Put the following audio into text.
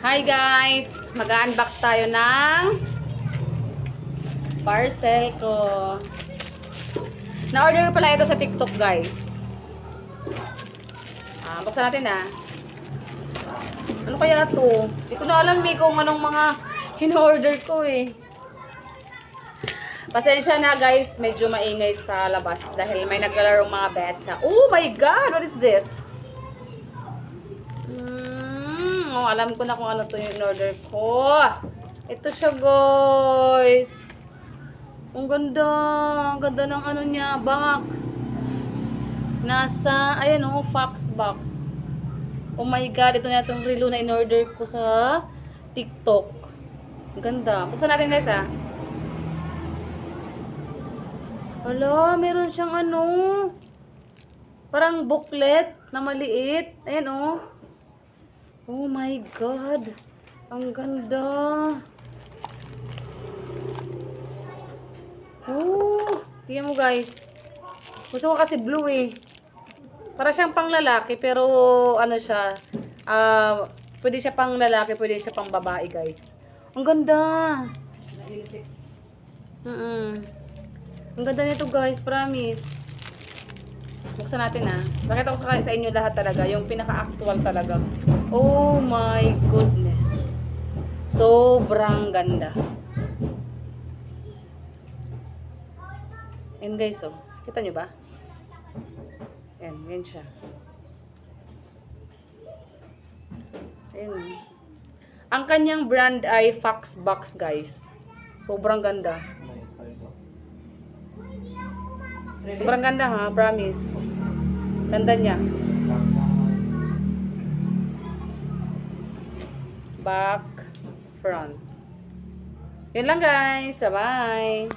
Hi guys! Mag-unbox tayo ng parcel ko. Na-order ko pala ito sa TikTok guys. Buksan natin Ano kaya to? Hindi ko na alam kung anong mga in-order ko Pasensya na guys, medyo maingay sa labas dahil may naglalaro mga beta. Oh my God! What is this? Alam ko na kung ano to yung in-order ko. Ito siya guys. Ang ganda. Ang ganda ng ano niya, box. Nasa, ayan fax box. Oh my God, ito na itong relo na in-order ko sa TikTok. Ang ganda. Buksan natin guys Hala, meron siyang parang booklet na maliit. Ayan Oh my God. Ang ganda. Tingnan mo guys. Gusto ko kasi blue Para siyang pang lalaki pero ano siya. Pwede siya pang lalaki, pwede siya pang babae guys. Ang ganda. Ang ganda nito guys, promise. Buksan natin Pakita ko sa inyo lahat talaga, yung pinaka-actual talaga. Oh my goodness. Sobrang ganda. Yan guys kita nyo ba? Yan siya. Ayan. Ang kanyang brand ay Fax Box guys. Sobrang ganda. Sobrang ganda promise. Ganda niya. Back, front. Yun lang guys. Bye-bye.